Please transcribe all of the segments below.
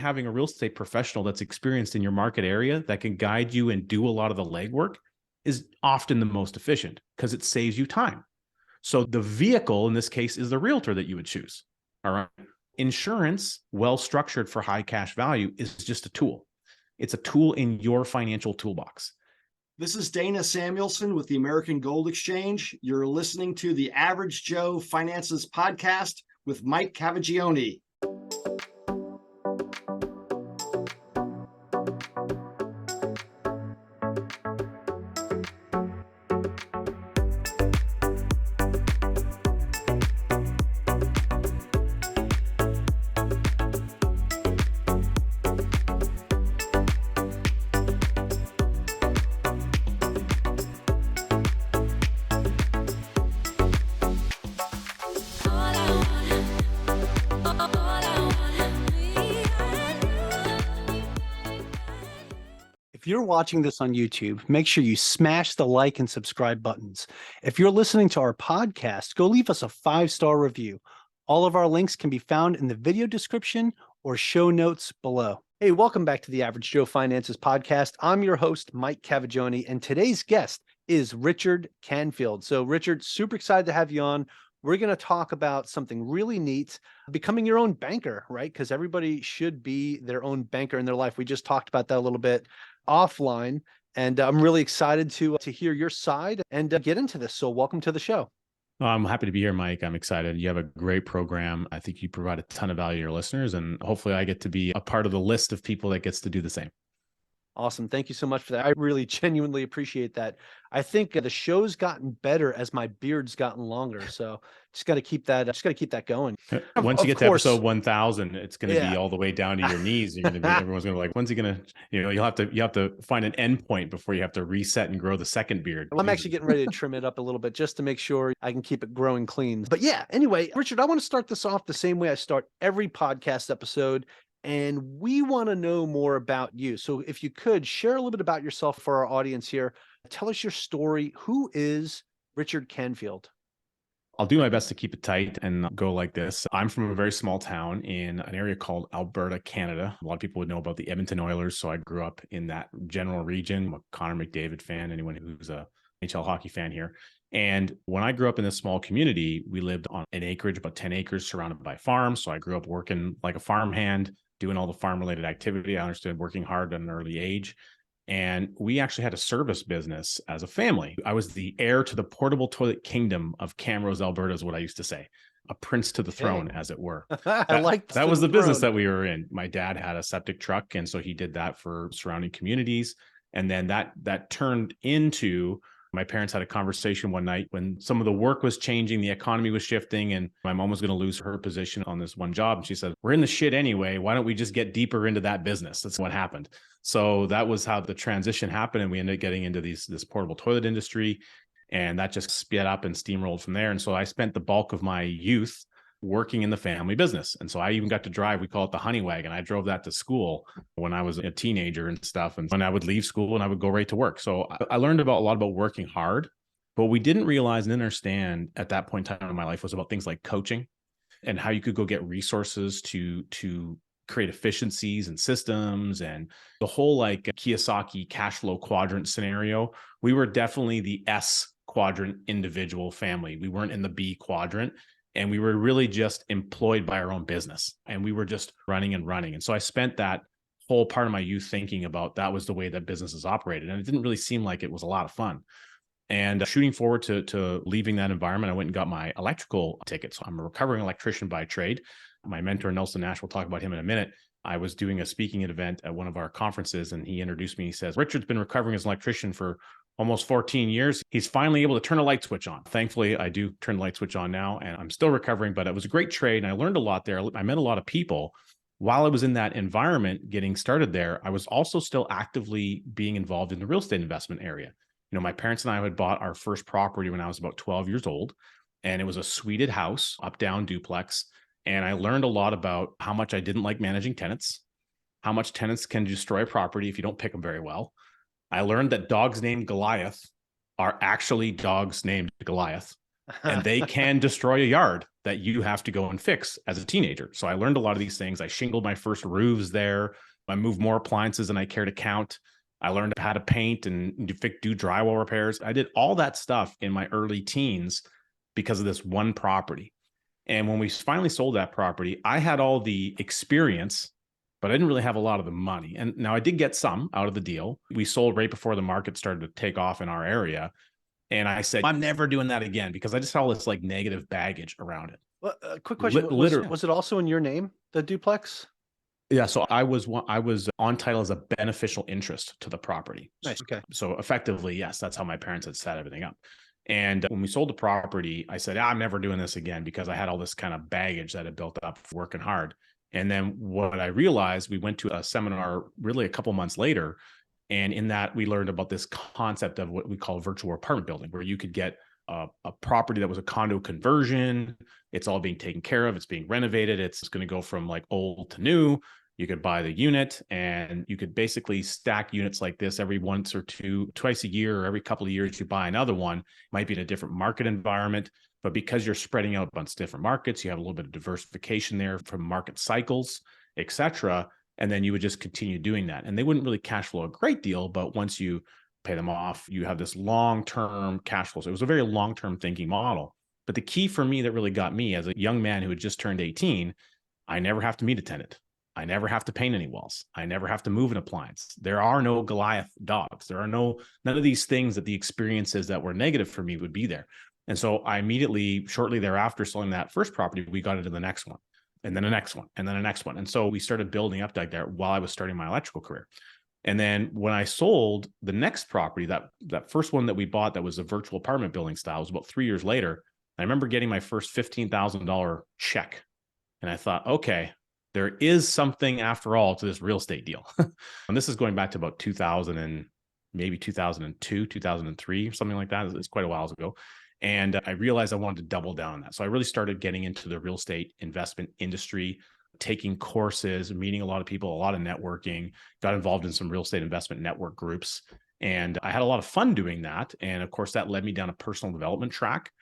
Having a real estate professional that's experienced in your market area that can guide you and do a lot of the legwork is often the most efficient because it saves you time. So the vehicle in this case is the realtor that you would choose. All right. Insurance, well structured for high cash value, is just a tool. It's a tool in your financial toolbox. This is Dana Samuelson with the American Gold Exchange. You're listening to the Average Joe Finances Podcast with Mike Cavagioni. If you're watching this on YouTube, make sure you smash the like and subscribe buttons. If you're listening to our podcast, go leave us a 5-star review. All of our links can be found in the video description or show notes below. Hey, welcome back to the Average Joe Finances Podcast. I'm your host, Mike Cavagioni, and today's guest is Richard Canfield. So Richard, super excited to have you on. We're going to talk about something really neat, becoming your own banker, right? Because everybody should be their own banker in their life. We just talked about that a little bit offline, and I'm really excited to hear your side and get into this. So welcome to the show. I'm happy to be here, Mike. I'm excited. You have a great program. I think you provide a ton of value to your listeners, and hopefully I get to be a part of the list of people that gets to do the same. Awesome. Thank you so much for that. I really genuinely appreciate that. I think the show's gotten better as my beard's gotten longer. So just got to keep that going. Once you get to episode 1000, it's going to be all the way down to your knees. You're going to be, everyone's going to be like, when's he going to, you'll have to find an end point before you have to reset and grow the second beard. I'm actually getting ready to trim it up a little bit just to make sure I can keep it growing clean. But yeah, anyway, Richard, I want to start this off the same way I start every podcast episode. And we want to know more about you. So if you could share a little bit about yourself for our audience here, tell us your story. Who is Richard Canfield? I'll do my best to keep it tight and go like this. I'm from a very small town in an area called Alberta, Canada. A lot of people would know about the Edmonton Oilers. So I grew up in that general region. I'm a Connor McDavid fan, anyone who's a NHL hockey fan here. And when I grew up in this small community, we lived on an acreage, about 10 acres surrounded by farms. So I grew up working like a farmhand, doing all the farm-related activity. I understood working hard at an early age. And we actually had a service business as a family. I was the heir to the portable toilet kingdom of Camrose, Alberta, is what I used to say. A prince to the throne, as it were. That was the business that we were in. My dad had a septic truck, and so he did that for surrounding communities. And then that turned into, my parents had a conversation one night when some of the work was changing, the economy was shifting, and my mom was going to lose her position on this one job. And she said, we're in the shit anyway. Why don't we just get deeper into that business? That's what happened. So that was how the transition happened. And we ended up getting into this portable toilet industry. And that just sped up and steamrolled from there. And so I spent the bulk of my youth working in the family business. And so I even got to drive, we call it the honey wagon. I drove that to school when I was a teenager and stuff. And when I would leave school and I would go right to work. So I learned a lot about working hard, but we didn't realize and understand at that point in time in my life was about things like coaching and how you could go get resources to create efficiencies and systems and the whole like Kiyosaki cash flow quadrant scenario. We were definitely the S quadrant individual family. We weren't in the B quadrant. And we were really just employed by our own business, and we were just running and running. And so I spent that whole part of my youth thinking about that was the way that businesses operated. And it didn't really seem like it was a lot of fun. And shooting forward to leaving that environment, I went and got my electrical ticket. So I'm a recovering electrician by trade. My mentor, Nelson Nash, we'll talk about him in a minute. I was doing a speaking event at one of our conferences, and he introduced me. He says, Richard's been recovering as an electrician for almost 14 years. He's finally able to turn a light switch on. Thankfully, I do turn the light switch on now, and I'm still recovering, but it was a great trade. And I learned a lot there. I met a lot of people. While I was in that environment getting started there, I was also still actively being involved in the real estate investment area. My parents and I had bought our first property when I was about 12 years old, and it was a suited house, up-down duplex. And I learned a lot about how much I didn't like managing tenants, how much tenants can destroy a property if you don't pick them very well. I learned that dogs named Goliath are actually dogs named Goliath, and they can destroy a yard. that you have to go and fix as a teenager. So I learned a lot of these things. I shingled my first roofs there. I moved more appliances than I care to count. I learned how to paint and do drywall repairs. I did all that stuff in my early teens because of this one property. And when we finally sold that property, I had all the experience, but I didn't really have a lot of the money. And now I did get some out of the deal. We sold right before the market started to take off in our area. And I said, I'm never doing that again because I just had all this like negative baggage around it. Well, quick question. Was it also in your name, the duplex? Yeah. So I was on title as a beneficial interest to the property. Nice. Okay. So effectively, yes, that's how my parents had set everything up. And when we sold the property, I said, I'm never doing this again because I had all this kind of baggage that had built up working hard. And then what I realized, we went to a seminar really a couple months later. And in that, we learned about this concept of what we call virtual apartment building, where you could get a property that was a condo conversion. It's all being taken care of. It's being renovated. It's going to go from like old to new. You could buy the unit and you could basically stack units like this every twice a year, or every couple of years, you buy another one. It might be in a different market environment, but because you're spreading out a bunch of different markets, you have a little bit of diversification there from market cycles, et cetera. And then you would just continue doing that. And they wouldn't really cash flow a great deal, but once you pay them off, you have this long-term cash flow. So it was a very long-term thinking model. But the key for me that really got me as a young man who had just turned 18, I never have to meet a tenant. I never have to paint any walls. I never have to move an appliance. There are no Goliath dogs. There are none of these things that the experiences that were negative for me would be there. And so I immediately, shortly thereafter selling that first property, we got into the next one, and then the next one, and then the next one. And so we started building up like that while I was starting my electrical career. And then when I sold the next property, that first one that we bought that was a virtual apartment building style, was about 3 years later. I remember getting my first $15,000 check. And I thought, okay, there is something after all to this real estate deal. And this is going back to about 2000 and maybe 2002, 2003, something like that. It's quite a while ago. And I realized I wanted to double down on that. So I really started getting into the real estate investment industry, taking courses, meeting a lot of people, a lot of networking, got involved in some real estate investment network groups. And I had a lot of fun doing that. And of course, that led me down a personal development track.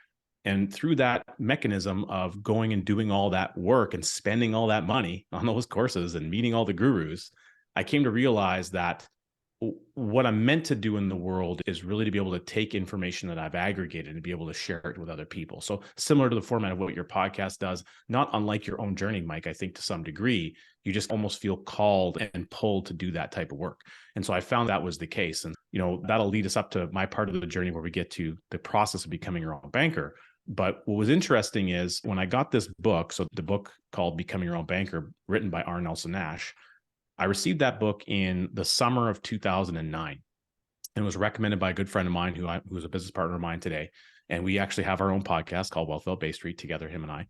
And through that mechanism of going and doing all that work and spending all that money on those courses and meeting all the gurus, I came to realize that what I'm meant to do in the world is really to be able to take information that I've aggregated and be able to share it with other people. So similar to the format of what your podcast does, not unlike your own journey, Mike, I think to some degree, you just almost feel called and pulled to do that type of work. And so I found that was the case. And, that'll lead us up to my part of the journey where we get to the process of becoming your own banker. But what was interesting is when I got this book, so the book called Becoming Your Own Banker, written by R. Nelson Nash, I received that book in the summer of 2009 and was recommended by a good friend of mine who's a business partner of mine today. And we actually have our own podcast called Wealth Without Bay Street together, him and I.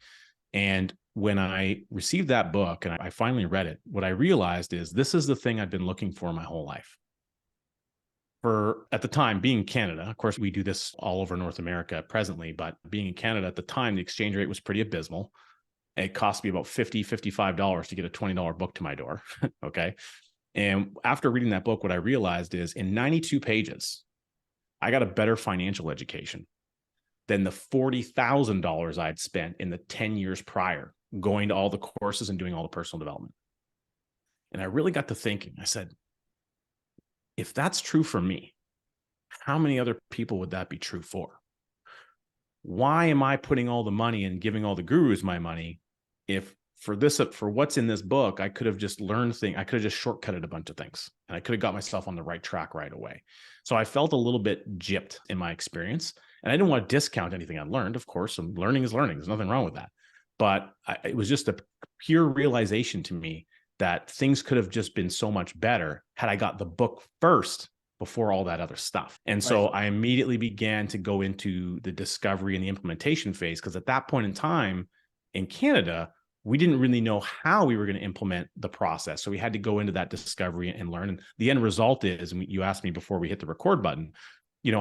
And when I received that book and I finally read it, what I realized is this is the thing I've been looking for my whole life. At the time, being in Canada, of course, we do this all over North America presently, but being in Canada at the time, the exchange rate was pretty abysmal. It cost me about $50, $55 to get a $20 book to my door. Okay. And after reading that book, what I realized is in 92 pages, I got a better financial education than the $40,000 I'd spent in the 10 years prior, going to all the courses and doing all the personal development. And I really got to thinking, I said, if that's true for me, how many other people would that be true for? Why am I putting all the money and giving all the gurus my money if for what's in this book, I could have just learned things. I could have just shortcutted a bunch of things and I could have got myself on the right track right away. So I felt a little bit gypped in my experience, and I didn't want to discount anything I learned. Of course, and learning is learning. There's nothing wrong with that. But it was just a pure realization to me that things could have just been so much better had I got the book first before all that other stuff. And so I immediately began to go into the discovery and the implementation phase, because at that point in time in Canada, we didn't really know how we were going to implement the process. So we had to go into that discovery and learn. And the end result is, and you asked me before we hit the record button,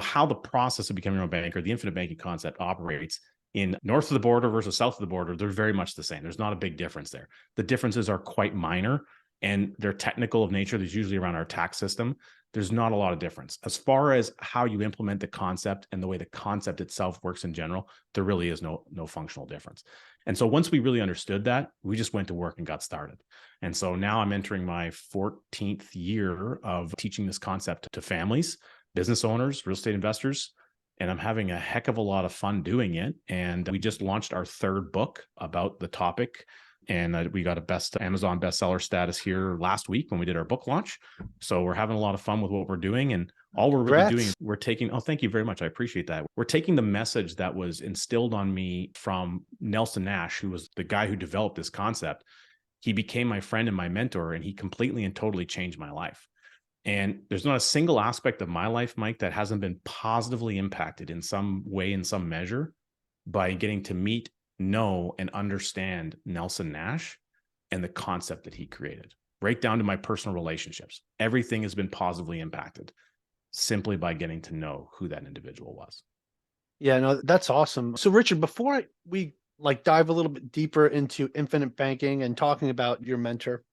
how the process of becoming your own banker, the infinite banking concept operates in north of the border versus south of the border. They're very much the same. There's not a big difference there. The differences are quite minor and they're technical of nature. There's usually around our tax system. There's not a lot of difference. As far as how you implement the concept and the way the concept itself works in general, there really is no functional difference. And so once we really understood that, we just went to work and got started. And so now I'm entering my 14th year of teaching this concept to families, business owners, real estate investors, and I'm having a heck of a lot of fun doing it. And we just launched our third book about the topic. And we got a Amazon bestseller status here last week when we did our book launch. So we're having a lot of fun with what we're doing. And all we're really doing is we're taking, oh, thank you very much. I appreciate that. We're taking the message that was instilled on me from Nelson Nash, who was the guy who developed this concept. He became my friend and my mentor, and he completely and totally changed my life. And there's not a single aspect of my life, Mike, that hasn't been positively impacted in some way, in some measure, by getting to meet, know, and understand Nelson Nash and the concept that he created, right down to my personal relationships. Everything has been positively impacted simply by getting to know who that individual was. Yeah, no, that's awesome. So Richard, before we dive a little bit deeper into infinite banking and talking about your mentor,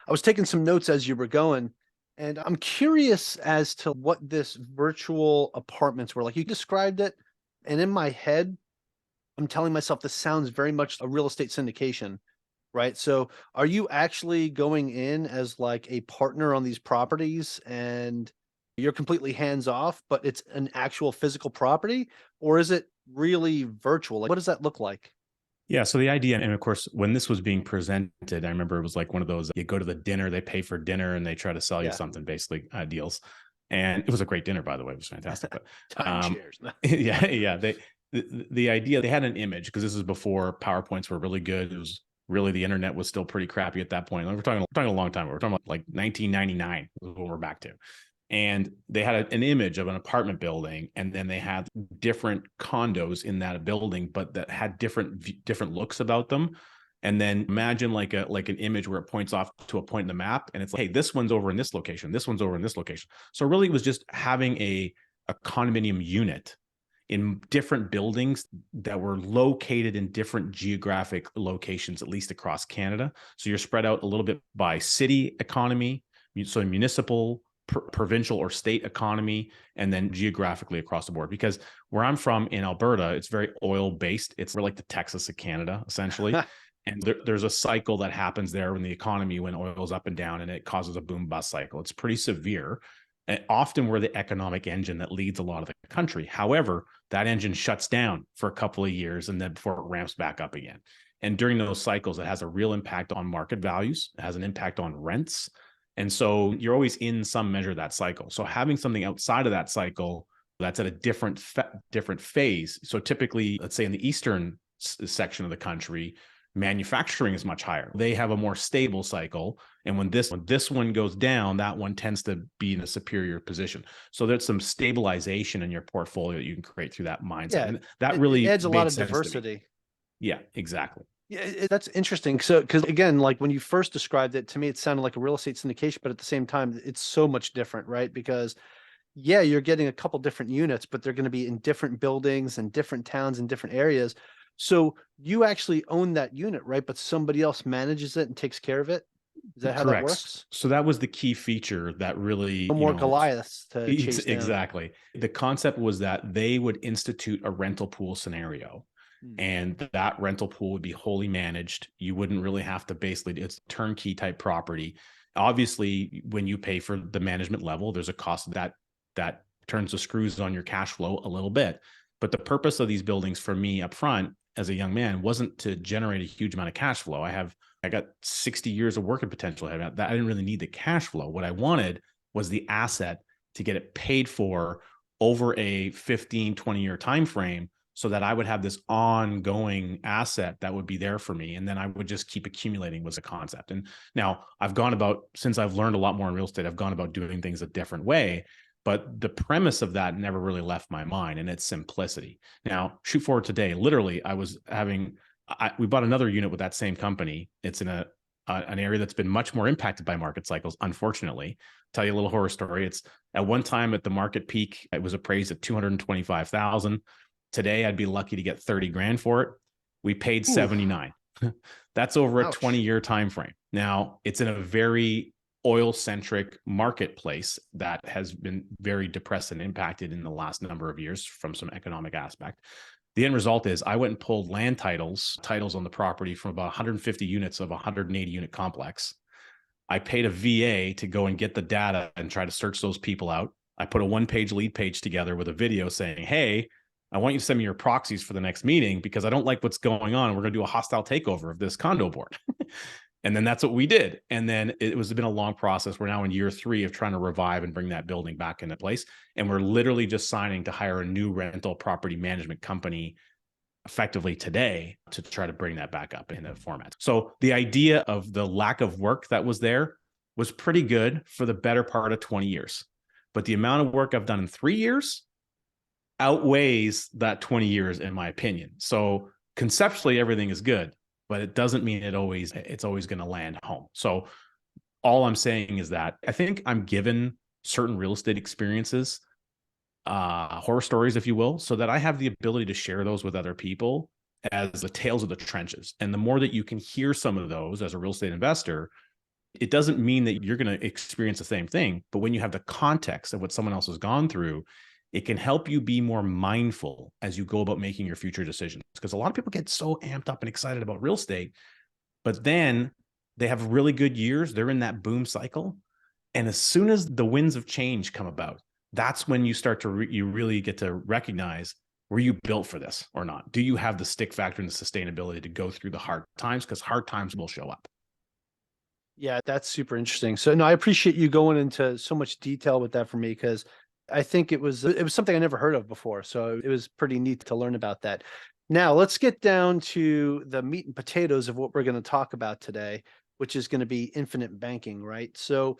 I was taking some notes as you were going, and I'm curious as to what this virtual apartments were. Like you described it, and in my head, I'm telling myself this sounds very much a real estate syndication, right? So are you actually going in as like a partner on these properties and you're completely hands off, but it's an actual physical property? Or is it really virtual? Like, what does that look like? Yeah. So the idea, and of course, when this was being presented, I remember it was like one of those, you go to the dinner, they pay for dinner and they try to sell you Yeah. something, basically deals. And it was a great dinner, by the way. It was fantastic. But Timeshares. yeah. The idea, they had an image, because this is before PowerPoints were really good. It was really, the internet was still pretty crappy at that point. We're talking a long time. We're talking about like 1999 is what we're back to. And they had an image of an apartment building, and then they had different condos in that building, but that had different looks about them. And then imagine like an image where it points off to a point in the map, and it's like, hey, this one's over in this location, this one's over in this location. So really, it was just having a condominium unit in different buildings that were located in different geographic locations, at least across Canada. So you're spread out a little bit by city economy, so municipal, provincial or state economy, and then geographically across the board. Because where I'm from in Alberta, it's very oil based. It's like the Texas of Canada, essentially. And there's a cycle that happens there when the economy, when oil's up and down, and it causes a boom bust cycle. It's pretty severe. And often we're the economic engine that leads a lot of the country. However, that engine shuts down for a couple of years, and then before it ramps back up again. And during those cycles, it has a real impact on market values. It has an impact on rents. And so you're always in some measure of that cycle. So having something outside of that cycle that's at a different phase. So typically, let's say in the eastern section of the country, manufacturing is much higher. They have a more stable cycle. And when this one goes down, that one tends to be in a superior position. So there's some stabilization in your portfolio that you can create through that mindset. Yeah, And that really adds a lot of sense to me. diversity. Yeah, exactly. Yeah, that's interesting. So, because again, like when you first described it to me, it sounded like a real estate syndication, but at the same time, it's so much different, right? Because yeah, you're getting a couple different units, but they're going to be in different buildings and different towns and different areas. So you actually own that unit, right? But somebody else manages it and takes care of it. Is that how that works? So that was the key feature that really, No more Goliaths to chase down. Exactly. The concept was that they would institute a rental pool scenario. And that rental pool would be wholly managed. You wouldn't really have to it's turnkey type property. Obviously, when you pay for the management level, there's a cost that turns the screws on your cash flow a little bit. But the purpose of these buildings for me up front as a young man wasn't to generate a huge amount of cash flow. I got 60 years of working potential. I didn't really need the cash flow. What I wanted was the asset to get it paid for over a 15, 20-year time frame, so that I would have this ongoing asset that would be there for me. And then I would just keep accumulating was the concept. And now since I've learned a lot more in real estate, I've gone about doing things a different way. But the premise of that never really left my mind, and it's simplicity. Now, shoot forward today, literally, we bought another unit with that same company. It's in an area that's been much more impacted by market cycles, unfortunately. Tell you a little horror story. It's at one time at the market peak, it was appraised at $225,000. Today, I'd be lucky to get 30 grand for it. We paid 79. That's over a 20-year time frame. Now, it's in a very oil-centric marketplace that has been very depressed and impacted in the last number of years from some economic aspect. The end result is I went and pulled land titles on the property from about 150 units of a 180 unit complex. I paid a VA to go and get the data and try to search those people out. I put a 1-page lead page together with a video saying, hey, I want you to send me your proxies for the next meeting because I don't like what's going on. We're going to do a hostile takeover of this condo board. And then that's what we did. And then it's been a long process. We're now in year 3 of trying to revive and bring that building back into place. And we're literally just signing to hire a new rental property management company effectively today to try to bring that back up in a format. So the idea of the lack of work that was there was pretty good for the better part of 20 years. But the amount of work I've done in 3 years outweighs that 20 years, in my opinion. So conceptually, everything is good, but it doesn't mean it's always going to land home. So all I'm saying is that I think I'm given certain real estate experiences, horror stories, if you will, so that I have the ability to share those with other people as the tales of the trenches. And the more that you can hear some of those as a real estate investor, it doesn't mean that you're going to experience the same thing. But when you have the context of what someone else has gone through, it can help you be more mindful as you go about making your future decisions. Because a lot of people get so amped up and excited about real estate, but then they have really good years. They're in that boom cycle. And as soon as the winds of change come about, that's when you start to you really get to recognize, were you built for this or not? Do you have the stick factor and the sustainability to go through the hard times? Because hard times will show up. Yeah, that's super interesting. So no, I appreciate you going into so much detail with that for me, because I think it was something I never heard of before. So it was pretty neat to learn about that. Now let's get down to the meat and potatoes of what we're going to talk about today, which is going to be infinite banking, right? So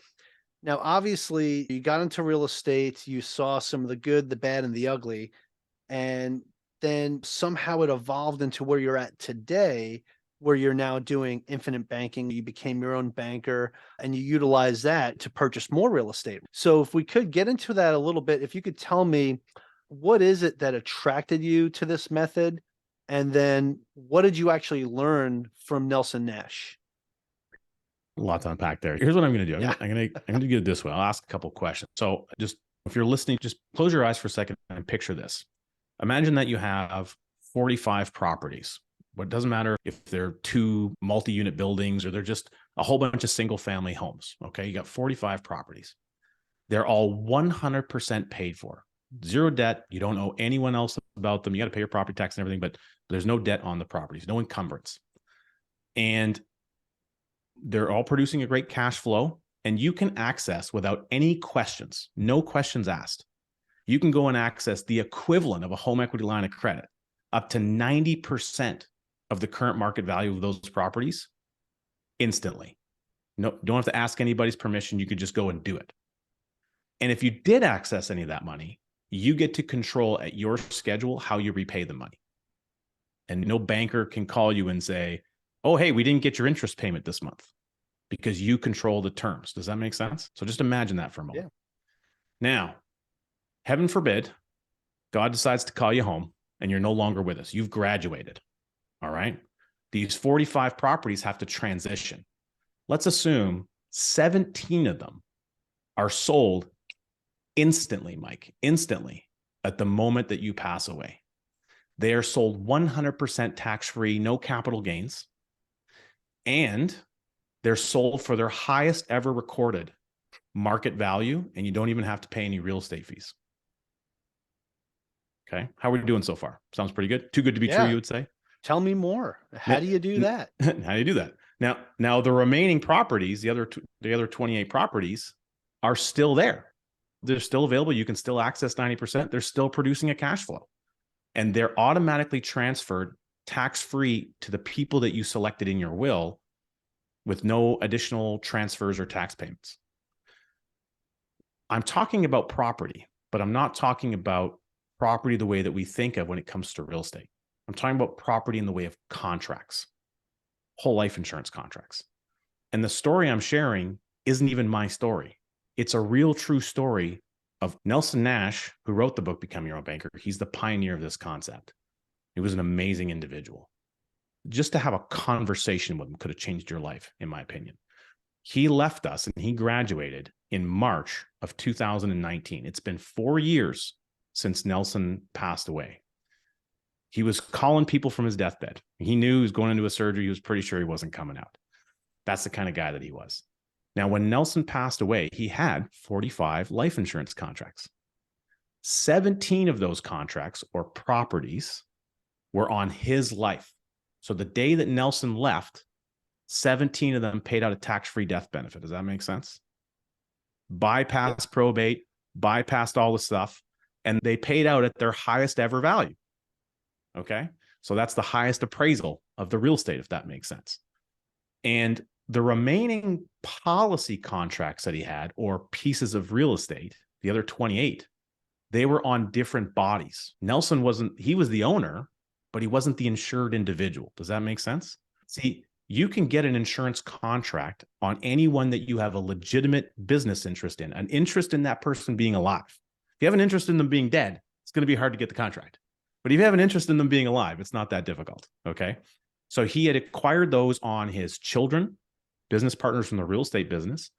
now obviously you got into real estate, you saw some of the good, the bad, and the ugly, and then somehow it evolved into where you're at today, where you're now doing infinite banking. You became your own banker and you utilize that to purchase more real estate. So if we could get into that a little bit, if you could tell me, what is it that attracted you to this method? And then what did you actually learn from Nelson Nash? A lot to unpack there. Here's what I'm going to do. Yeah. I'm going to do it this way. I'll ask a couple of questions. So just, if you're listening, just close your eyes for a second and picture this. Imagine that you have 45 properties. It doesn't matter if they're 2 multi-unit buildings or they're just a whole bunch of single family homes. Okay. You got 45 properties. They're all 100% paid for. 0 debt. You don't owe anyone else about them. You got to pay your property tax and everything, but there's no debt on the properties, no encumbrance. And they're all producing a great cash flow, and you can access without any questions, no questions asked. You can go and access the equivalent of a home equity line of credit, up to 90% of the current market value of those properties instantly. No, don't have to ask anybody's permission. You could just go and do it. And if you did access any of that money, you get to control at your schedule how you repay the money. And no banker can call you and say, oh, hey, we didn't get your interest payment this month, because you control the terms. Does that make sense? So just imagine that for a moment. Yeah. Now, heaven forbid, God decides to call you home and you're no longer with us. You've graduated. All right. These 45 properties have to transition. Let's assume 17 of them are sold instantly, Mike, instantly at the moment that you pass away. They are sold 100% tax-free, no capital gains. And they're sold for their highest ever recorded market value, and you don't even have to pay any real estate fees. Okay. How are we doing so far? Sounds pretty good. Too good to be true, you would say? Tell me more. How do you do that? How do you do that? Now the remaining properties, the other 28 properties are still there. They're still available. You can still access 90%. They're still producing a cash flow, and they're automatically transferred tax-free to the people that you selected in your will with no additional transfers or tax payments. I'm talking about property, but I'm not talking about property the way that we think of when it comes to real estate. I'm talking about property in the way of contracts, whole life insurance contracts. And the story I'm sharing isn't even my story. It's a real true story of Nelson Nash, who wrote the book, Become Your Own Banker. He's the pioneer of this concept. He was an amazing individual. Just to have a conversation with him could have changed your life, in my opinion. He left us and he graduated in March of 2019. It's been 4 years since Nelson passed away. He was calling people from his deathbed. He knew he was going into a surgery. He was pretty sure he wasn't coming out. That's the kind of guy that he was. Now, when Nelson passed away, he had 45 life insurance contracts. 17 of those contracts or properties were on his life. So the day that Nelson left, 17 of them paid out a tax-free death benefit. Does that make sense? Bypassed probate, bypassed all the stuff, and they paid out at their highest ever value. Okay. So that's the highest appraisal of the real estate, if that makes sense. And the remaining policy contracts that he had, or pieces of real estate, the other 28, they were on different bodies. Nelson he was the owner, but he wasn't the insured individual. Does that make sense? See, you can get an insurance contract on anyone that you have a legitimate business interest in, an interest in that person being alive. If you have an interest in them being dead, it's going to be hard to get the contract. But if you have an interest in them being alive, it's not that difficult. Okay. So he had acquired those on his children, business partners from the real estate business,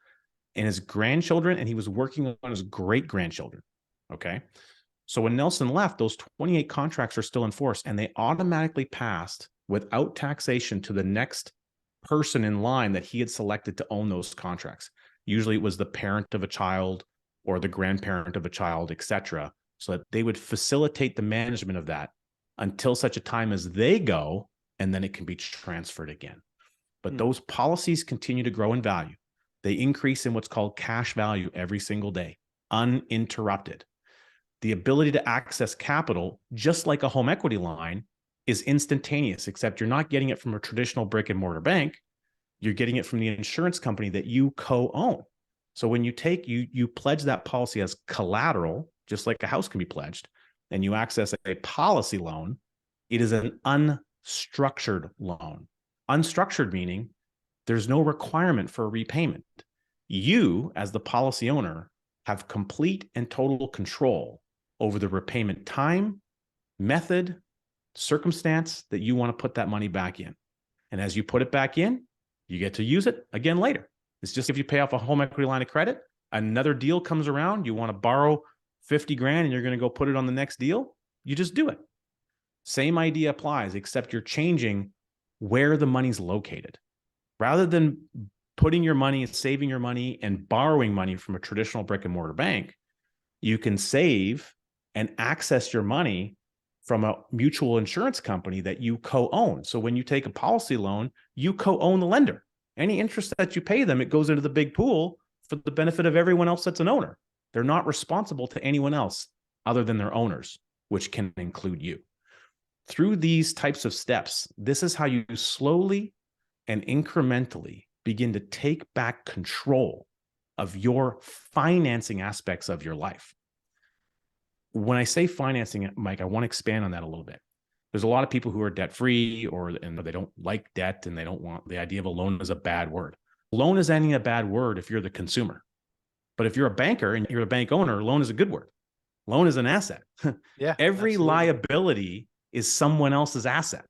and his grandchildren, and he was working on his great-grandchildren. Okay. So when Nelson left, those 28 contracts are still in force, and they automatically passed without taxation to the next person in line that he had selected to own those contracts. Usually it was the parent of a child or the grandparent of a child, etc., so that they would facilitate the management of that until such a time as they go, and then it can be transferred again. But those policies continue to grow in value. They increase in what's called cash value every single day, uninterrupted. The ability to access capital, just like a home equity line, is instantaneous, except you're not getting it from a traditional brick and mortar bank. You're getting it from the insurance company that you co-own. So when you pledge that policy as collateral, just like a house can be pledged, and you access a policy loan, it is an unstructured loan. Unstructured meaning there's no requirement for a repayment. You, as the policy owner, have complete and total control over the repayment time, method, circumstance that you want to put that money back in. And as you put it back in, you get to use it again later. It's just if you pay off a home equity line of credit, another deal comes around, you want to borrow 50 grand and you're going to go put it on the next deal, you just do it. Same idea applies, except you're changing where the money's located. Rather than putting your money and saving your money and borrowing money from a traditional brick and mortar bank, you can save and access your money from a mutual insurance company that you co-own. So when you take a policy loan, you co-own the lender. Any interest that you pay them, it goes into the big pool for the benefit of everyone else that's an owner. They're not responsible to anyone else other than their owners, which can include you. Through these types of steps, this is how you slowly and incrementally begin to take back control of your financing aspects of your life. When I say financing, Mike, I want to expand on that a little bit. There's a lot of people who are debt-free and they don't like debt and they don't want the idea of a loan is a bad word. Loan is any a bad word if you're the consumer. But if you're a banker and you're a bank owner, loan is a good word. Loan is an asset. Yeah. Every absolutely. liability is someone else's asset.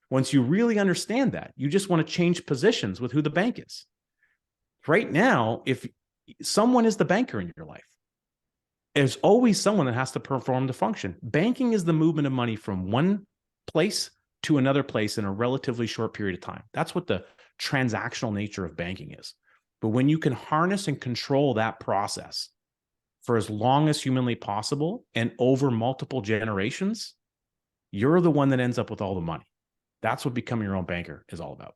Once you really understand that, you just want to change positions with who the bank is. Right now, if someone is the banker in your life, there's always someone that has to perform the function. Banking is the movement of money from one place to another place in a relatively short period of time. That's what the transactional nature of banking is. But when you can harness and control that process for as long as humanly possible and over multiple generations, you're the one that ends up with all the money. That's what becoming your own banker is all about.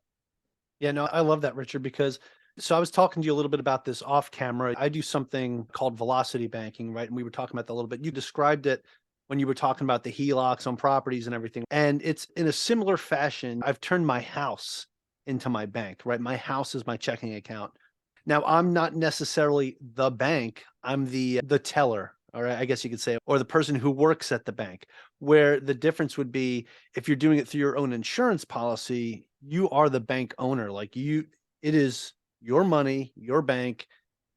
Yeah, no, I love that, Richard, because so I was talking to you a little bit about this off camera. I do something called velocity banking, right? And we were talking about that a little bit. You described it when you were talking about the HELOCs on properties and everything. And it's in a similar fashion. I've turned my house into my bank, right? My house is my checking account. Now, I'm not necessarily the bank. I'm the teller, or I guess you could say, or the person who works at the bank, where the difference would be if you're doing it through your own insurance policy, you are the bank owner. Like it is your money, your bank,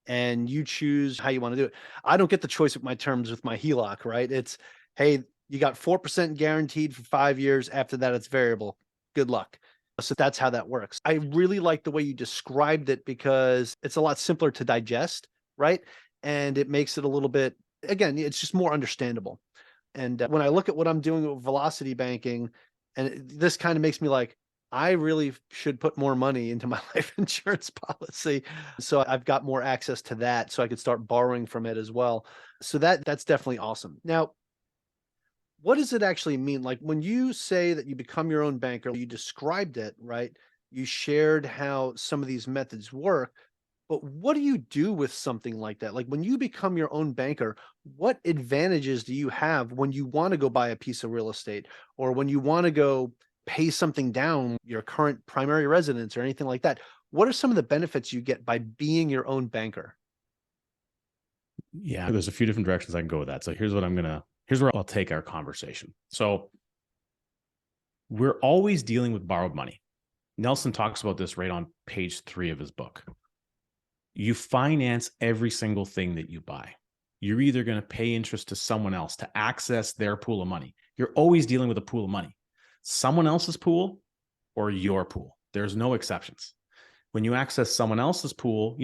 and you choose how you want to do it. I don't get the choice of my terms with my HELOC, right? It's, hey, you got 4% guaranteed for 5 years. After that, it's variable. Good luck. So that's how that works. I really like the way you described it because it's a lot simpler to digest, right? And it makes it a little bit, again, it's just more understandable. And when I look at what I'm doing with velocity banking, and this kind of makes me like, I really should put more money into my life insurance policy. So I've got more access to that so I could start borrowing from it as well. So that's definitely awesome. Now, what does it actually mean? Like when you say that you become your own banker, you described it, right? You shared how some of these methods work, but what do you do with something like that? Like when you become your own banker, what advantages do you have when you want to go buy a piece of real estate or when you want to go pay something down, your current primary residence or anything like that? What are some of the benefits you get by being your own banker? Yeah, there's a few different directions I can go with that. So here's where I'll take our conversation. So we're always dealing with borrowed money. Nelson talks about this right on page 3 of his book. You finance every single thing that you buy. You're either going to pay interest to someone else to access their pool of money. You're always dealing with a pool of money, someone else's pool or your pool. There's no exceptions. When you access someone else's pool,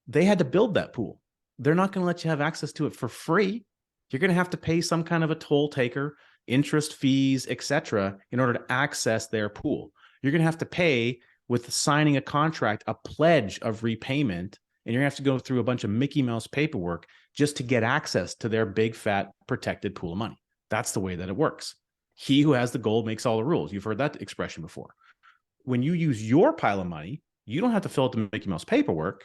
they had to build that pool. They're not going to let you have access to it for free. You're going to have to pay some kind of a toll taker, interest, fees, etc., in order to access their pool. You're going to have to pay with signing a contract, a pledge of repayment, and you're going to have to go through a bunch of Mickey Mouse paperwork just to get access to their big, fat, protected pool of money. That's the way that it works. He who has the gold makes all the rules. You've heard that expression before. When you use your pile of money, you don't have to fill out the Mickey Mouse paperwork.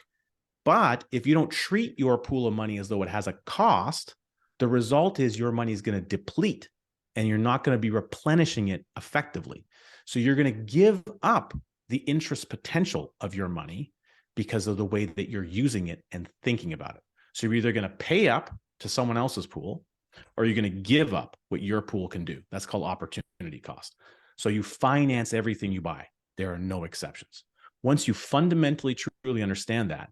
But if you don't treat your pool of money as though it has a cost, the result is your money is going to deplete and you're not going to be replenishing it effectively. So you're going to give up the interest potential of your money because of the way that you're using it and thinking about it. So you're either going to pay up to someone else's pool or you're going to give up what your pool can do. That's called opportunity cost. So you finance everything you buy. There are no exceptions. Once you fundamentally, truly understand that,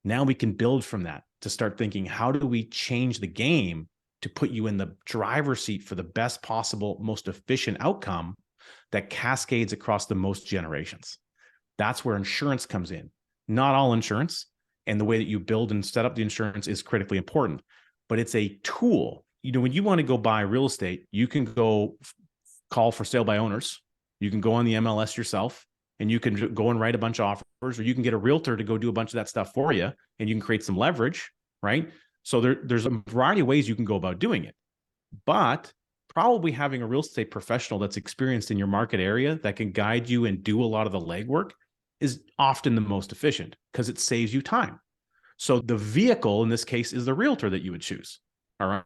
now we can build from that to start thinking, how do we change the game to put you in the driver's seat for the best possible, most efficient outcome that cascades across the most generations? That's where insurance comes in. Not all insurance, and the way that you build and set up the insurance is critically important, but it's a tool. When you want to go buy real estate, you can go call for sale by owners. You can go on the MLS yourself. And you can go and write a bunch of offers, or you can get a realtor to go do a bunch of that stuff for you, and you can create some leverage, right? So there's a variety of ways you can go about doing it. But probably having a real estate professional that's experienced in your market area that can guide you and do a lot of the legwork is often the most efficient because it saves you time. So the vehicle in this case is the realtor that you would choose. All right.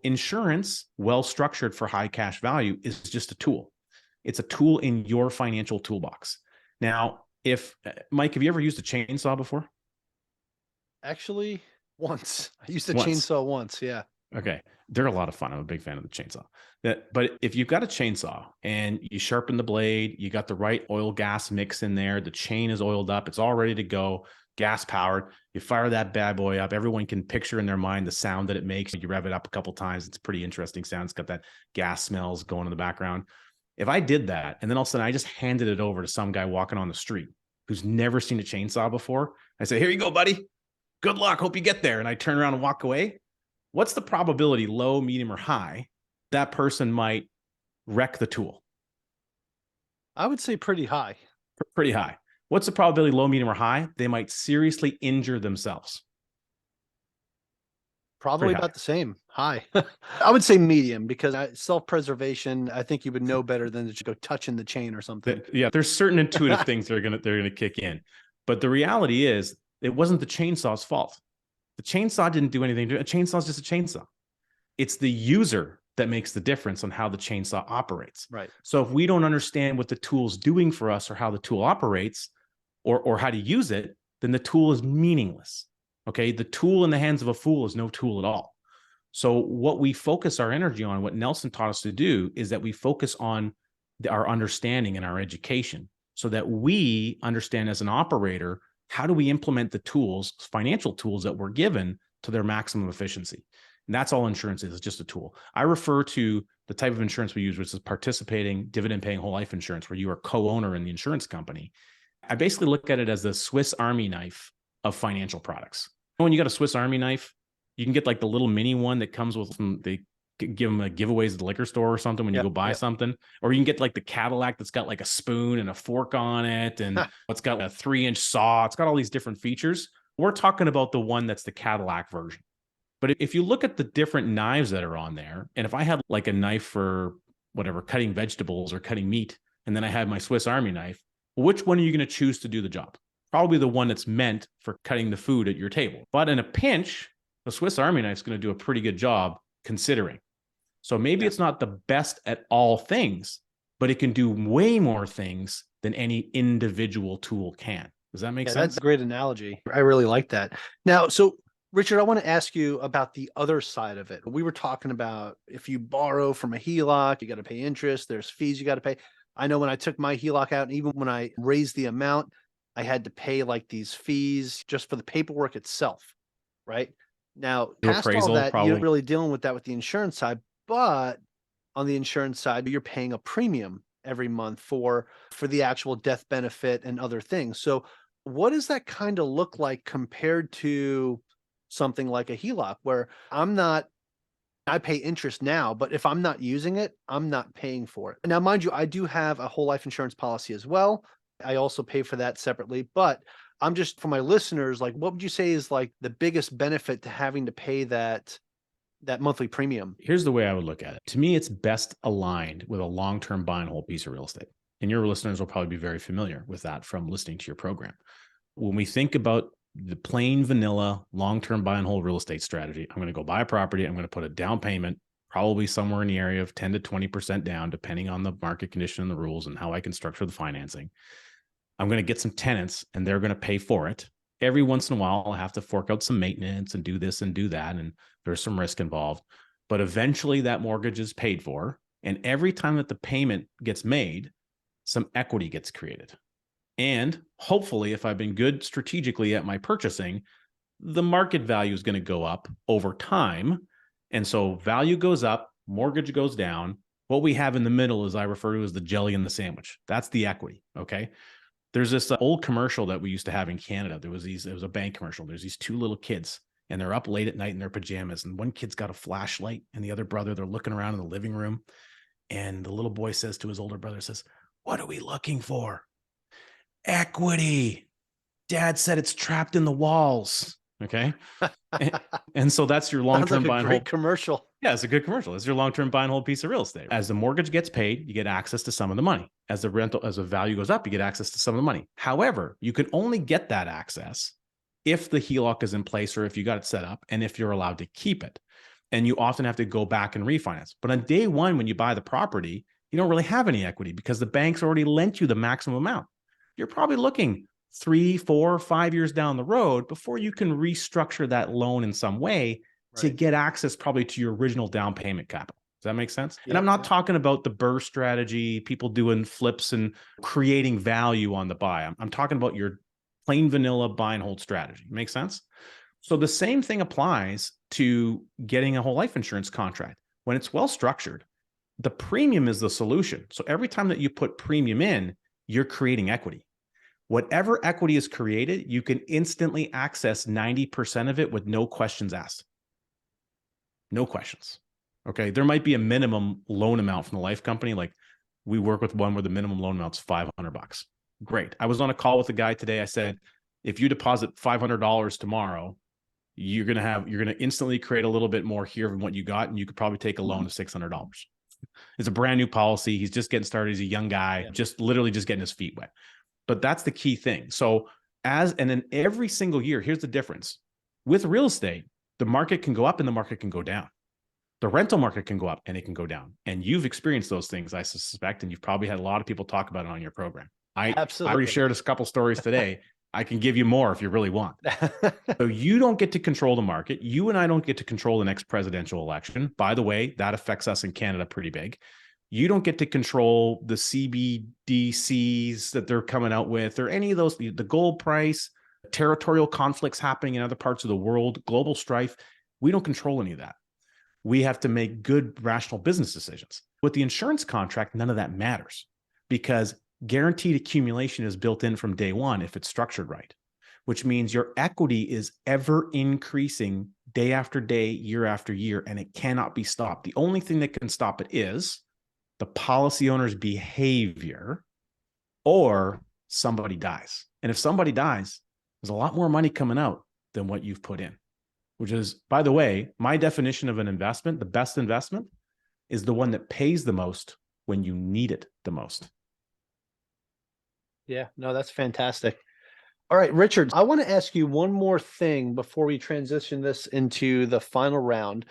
Insurance, well structured for high cash value, is just a tool. It's a tool in your financial toolbox. Now, Mike, have you ever used a chainsaw before? Actually, once. I used a Once. chainsaw once. Yeah. Okay. They're a lot of fun. I'm a big fan of the chainsaw. But if you've got a chainsaw and you sharpen the blade, you got the right oil gas mix in there, the chain is oiled up, it's all ready to go, gas powered. You fire that bad boy up. Everyone can picture in their mind the sound that it makes. You rev it up a couple times. It's a pretty interesting sound. It's got that gas smells going in the background. If I did that, and then all of a sudden I just handed it over to some guy walking on the street who's never seen a chainsaw before, I say, "Here you go, buddy. Good luck. Hope you get there." And I turn around and walk away. What's the probability, low, medium, or high, that person might wreck the tool? I would say pretty high. Pretty high. What's the probability, low, medium, or high? They might seriously injure themselves. Probably about the same. High. I would say medium because self-preservation, I think you would know better than to just go touching the chain or something. Yeah, there's certain intuitive things that they're gonna kick in. But the reality is it wasn't the chainsaw's fault. The chainsaw didn't do anything. A chainsaw is just a chainsaw. It's the user that makes the difference on how the chainsaw operates. Right. So if we don't understand what the tool's doing for us or how the tool operates or how to use it, then the tool is meaningless. Okay. The tool in the hands of a fool is no tool at all. So what we focus our energy on, what Nelson taught us to do, is that we focus on our understanding and our education so that we understand as an operator, how do we implement the tools, financial tools that we're given to their maximum efficiency? And that's all insurance is. It's just a tool. I refer to the type of insurance we use, which is participating, dividend-paying whole life insurance, where you are co-owner in the insurance company. I basically look at it as the Swiss Army knife of financial products. When you got a Swiss Army knife, you can get like the little mini one that comes with they give them a giveaways at the liquor store or something when you go buy something, or you can get like the Cadillac that's got like a spoon and a fork on it, and it's got a 3-inch saw. It's got all these different features. We're talking about the one that's the Cadillac version. But if you look at the different knives that are on there, and if I had like a knife for whatever, cutting vegetables or cutting meat, and then I had my Swiss Army knife, which one are you going to choose to do the job? Probably the one that's meant for cutting the food at your table. But in a pinch, the Swiss Army knife is going to do a pretty good job considering. So maybe it's not the best at all things, but it can do way more things than any individual tool can. Does that make sense? That's a great analogy. I really like that. Now, so Richard, I want to ask you about the other side of it. We were talking about if you borrow from a HELOC, you got to pay interest, there's fees you got to pay. I know when I took my HELOC out, and even when I raised the amount, I had to pay like these fees just for the paperwork itself, right? Now, past all that, you're not really dealing with that with the insurance side, but on the insurance side, you're paying a premium every month for the actual death benefit and other things. So what does that kind of look like compared to something like a HELOC, where I pay interest now, but if I'm not using it, I'm not paying for it. Now, mind you, I do have a whole life insurance policy as well. I also pay for that separately, but I'm just, for my listeners, like, what would you say is like the biggest benefit to having to pay that monthly premium? Here's the way I would look at it. To me, it's best aligned with a long-term buy and hold piece of real estate. And your listeners will probably be very familiar with that from listening to your program. When we think about the plain vanilla long-term buy and hold real estate strategy, I'm going to go buy a property. I'm going to put a down payment, probably somewhere in the area of 10 to 20% down, depending on the market condition and the rules and how I can structure the financing. I'm going to get some tenants and they're going to pay for it. Every once in a while, I'll have to fork out some maintenance and do this and do that. And there's some risk involved, but eventually that mortgage is paid for. And every time that the payment gets made, some equity gets created. And hopefully, if I've been good strategically at my purchasing, the market value is going to go up over time. And so value goes up, mortgage goes down. What we have in the middle is I refer to as the jelly in the sandwich. That's the equity. Okay. There's this old commercial that we used to have in Canada. It was a bank commercial. There's these two little kids and they're up late at night in their pajamas. And one kid's got a flashlight and the other brother, they're looking around in the living room. And the little boy says to his older brother, says, "What are we looking for?" "Equity. Dad said it's trapped in the walls." Okay. and so that's your long-term buy and hold commercial. Yeah, it's a good commercial. It's your long-term buy and hold piece of real estate. As the mortgage gets paid, you get access to some of the money. As the value goes up, you get access to some of the money. However, you can only get that access if the HELOC is in place or if you got it set up and if you're allowed to keep it. And you often have to go back and refinance. But on day one, when you buy the property, you don't really have any equity because the bank's already lent you the maximum amount. You're probably looking 3, 4, 5 years down the road before you can restructure that loan in some way to get access probably to your original down payment capital. Does that make sense? And I'm not talking about the BRRRR strategy, people doing flips and creating value on the buy. I'm talking about your plain vanilla buy and hold strategy. Make sense? So the same thing applies to getting a whole life insurance contract. When it's well structured, the premium is the solution. So every time that you put premium in, you're creating equity. Whatever equity is created, you can instantly access 90% of it with no questions asked. No questions. Okay. There might be a minimum loan amount from the life company. Like we work with one where the minimum loan amount's $500. Great. I was on a call with a guy today. I said, if you deposit $500 tomorrow, you're going to instantly create a little bit more here than what you got. And you could probably take a loan of $600. It's a brand new policy. He's just getting started. He's a young guy, just getting his feet wet. But that's the key thing. So and then every single year, here's the difference. With real estate, the market can go up and the market can go down. The rental market can go up and it can go down. And you've experienced those things, I suspect, and you've probably had a lot of people talk about it on your program. I already shared a couple stories today. I can give you more if you really want. So you don't get to control the market. You and I don't get to control the next presidential election. By the way, that affects us in Canada pretty big. You don't get to control the CBDCs that they're coming out with or any of those, the gold price, territorial conflicts happening in other parts of the world, global strife. We don't control any of that. We have to make good, rational business decisions. With the insurance contract, none of that matters because guaranteed accumulation is built in from day one if it's structured right, which means your equity is ever increasing day after day, year after year, and it cannot be stopped. The only thing that can stop it is the policy owner's behavior or somebody dies. And if somebody dies, there's a lot more money coming out than what you've put in, which is, by the way, my definition of an investment, the best investment is the one that pays the most when you need it the most. Yeah, no, that's fantastic. All right, Richard, I want to ask you one more thing before we transition this into the final round,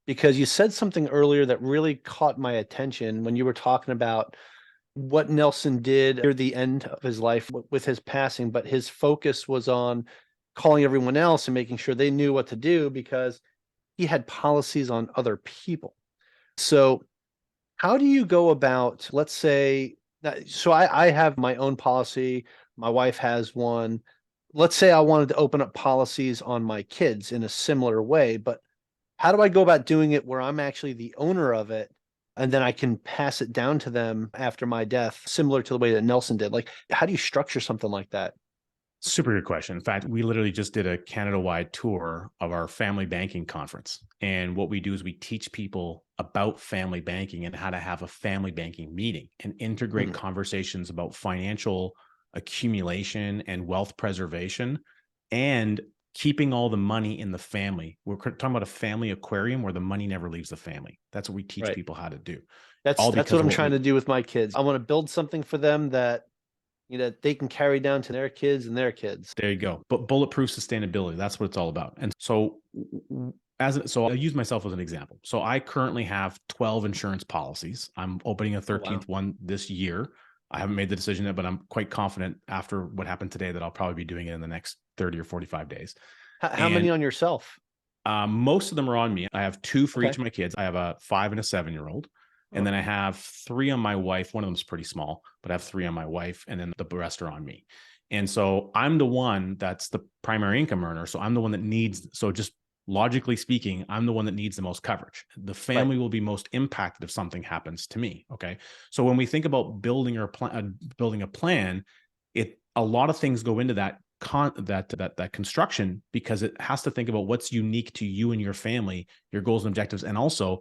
because you said something earlier that really caught my attention when you were talking about what Nelson did near the end of his life with his passing, but his focus was on calling everyone else and making sure they knew what to do because he had policies on other people. So how do you go about, let's say, so I have my own policy, my wife has one. Let's say I wanted to open up policies on my kids in a similar way, but how do I go about doing it where I'm actually the owner of it and then I can pass it down to them after my death, similar to the way that Nelson did? Like, how do you structure something like that? Super good question. In fact, we literally just did a Canada-wide tour of our family banking conference. And what we do is we teach people about family banking and how to have a family banking meeting and integrate conversations about financial accumulation and wealth preservation and keeping all the money in the family. We're talking about a family aquarium where the money never leaves the family. That's what we teach people how to do. That's what I'm trying to do with my kids. I want to build something for them that they can carry down to their kids and their kids. There you go. But bulletproof sustainability, that's what it's all about. And so I'll use myself as an example. So I currently have 12 insurance policies. I'm opening a 13th one this year. I haven't made the decision yet, but I'm quite confident after what happened today that I'll probably be doing it in the next 30 or 45 days. How many on yourself? Most of them are on me. I have 2 for each of my kids. I have a 5 and a 7-year-old. And then I have 3 on my wife. One of them's pretty small, but I have 3 on my wife, and then the rest are on me. And so I'm the one that's the primary income earner. So I'm the one that needs, so just logically speaking, I'm the one that needs the most coverage. The family will be most impacted if something happens to me. Okay. So when we think about building a plan, a lot of things go into that construction, because it has to think about what's unique to you and your family, your goals and objectives, and also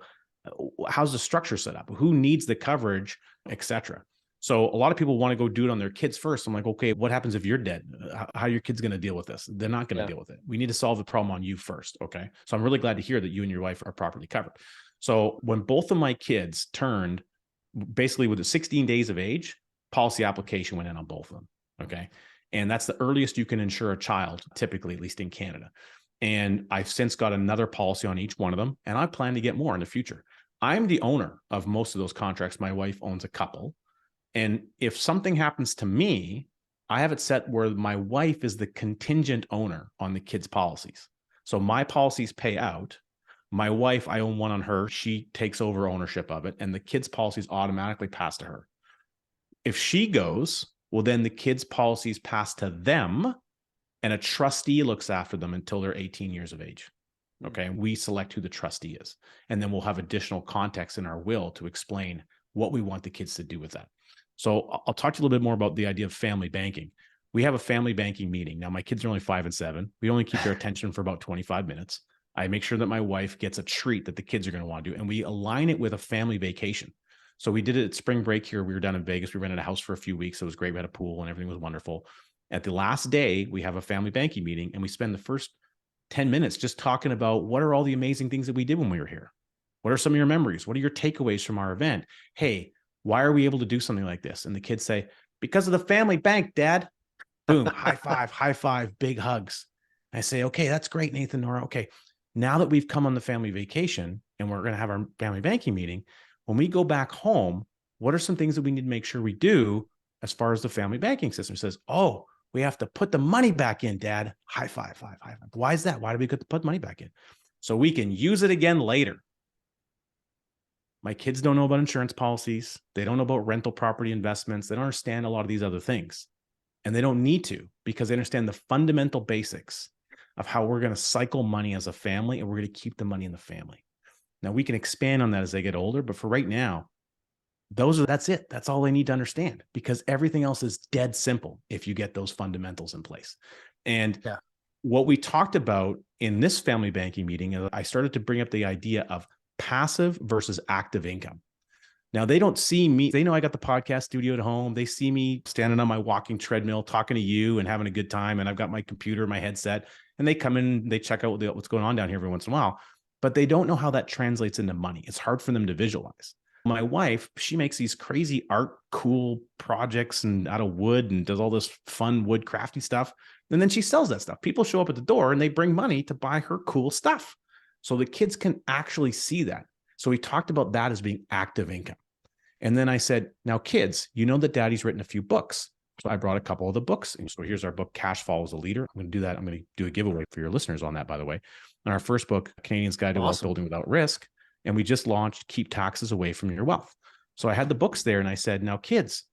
how's the structure set up, who needs the coverage, etc. So a lot of people want to go do it on their kids first. I'm like, okay, what happens if you're dead? How are your kids going to deal with this? They're not going to deal with it. We need to solve the problem on you first. Okay. So I'm really glad to hear that you and your wife are properly covered. So when both of my kids turned basically with 16 days of age, policy application went in on both of them. Okay. And that's the earliest you can insure a child, typically, at least in Canada. And I've since got another policy on each one of them, and I plan to get more in the future. I'm the owner of most of those contracts. My wife owns a couple. And if something happens to me, I have it set where my wife is the contingent owner on the kids' policies. So my policies pay out. My wife, I own one on her. She takes over ownership of it, and the kids' policies automatically pass to her. If she goes, well, then the kids' policies pass to them, and a trustee looks after them until they're 18 years of age. Okay. We select who the trustee is. And then we'll have additional context in our will to explain what we want the kids to do with that. So I'll talk to you a little bit more about the idea of family banking. We have a family banking meeting. Now, my kids are only 5 and 7. We only keep their attention for about 25 minutes. I make sure that my wife gets a treat that the kids are going to want to do, and we align it with a family vacation. So we did it at spring break here. We were down in Vegas. We rented a house for a few weeks. It was great. We had a pool and everything was wonderful. At the last day, we have a family banking meeting, and we spend the first 10 minutes just talking about what are all the amazing things that we did when we were here. What are some of your memories? What are your takeaways from our event? Hey, why are we able to do something like this? And the kids say, because of the family bank, Dad. Boom, high five, big hugs. I say, okay, that's great, Nathan, Nora. Okay, now that we've come on the family vacation and we're going to have our family banking meeting, when we go back home, what are some things that we need to make sure we do as far as the family banking system? It says, oh, we have to put the money back in, Dad. High five. Why is that? Why do we get to put money back in? So we can use it again later. My kids don't know about insurance policies. They don't know about rental property investments. They don't understand a lot of these other things. And they don't need to, because they understand the fundamental basics of how we're going to cycle money as a family, and we're going to keep the money in the family. Now, we can expand on that as they get older, but for right now, that's it. That's all they need to understand, because everything else is dead simple if you get those fundamentals in place. And what we talked about in this family banking meeting is I started to bring up the idea of passive versus active income. Now, they don't see me. They know I got the podcast studio at home. They see me standing on my walking treadmill, talking to you and having a good time. And I've got my computer, my headset, and they come in, they check out what's going on down here every once in a while, but they don't know how that translates into money. It's hard for them to visualize. My wife, she makes these crazy art, cool projects and out of wood and does all this fun wood crafty stuff. And then she sells that stuff. People show up at the door and they bring money to buy her cool stuff. So the kids can actually see that. So we talked about that as being active income. And then I said, now kids, you know that daddy's written a few books. So I brought a couple of the books. And so here's our book, Cash Follows a Leader. I'm going to do that. I'm going to do a giveaway for your listeners on that, by the way. And our first book, Canadian's Guide to Wealth Building Without Risk. And we just launched Keep Taxes Away from Your Wealth. So I had the books there and I said, now kids,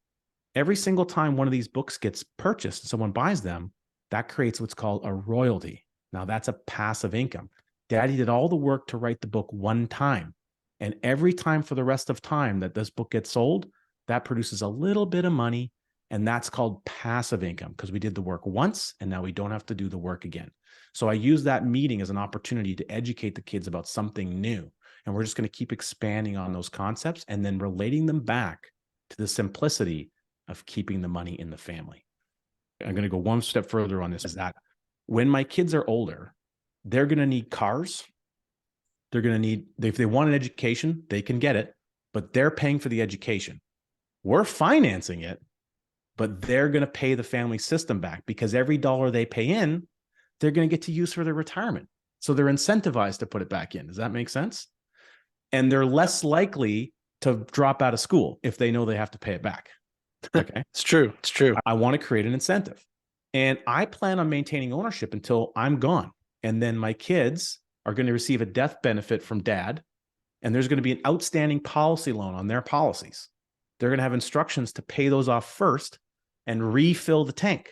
every single time one of these books gets purchased and someone buys them, that creates what's called a royalty. Now that's a passive income. Daddy did all the work to write the book one time. And every time for the rest of time that this book gets sold, that produces a little bit of money. And that's called passive income because we did the work once and now we don't have to do the work again. So I use that meeting as an opportunity to educate the kids about something new. And we're just going to keep expanding on those concepts and then relating them back to the simplicity of keeping the money in the family. I'm going to go one step further on this, is that when my kids are older, they're going to need cars. They're going to need, if they want an education, they can get it, but they're paying for the education. We're financing it, but they're going to pay the family system back because every dollar they pay in, they're going to get to use for their retirement. So they're incentivized to put it back in. Does that make sense? And they're less likely to drop out of school if they know they have to pay it back. Okay. It's true. It's true. I want to create an incentive. And I plan on maintaining ownership until I'm gone. And then my kids are going to receive a death benefit from dad. And there's going to be an outstanding policy loan on their policies. They're going to have instructions to pay those off first and refill the tank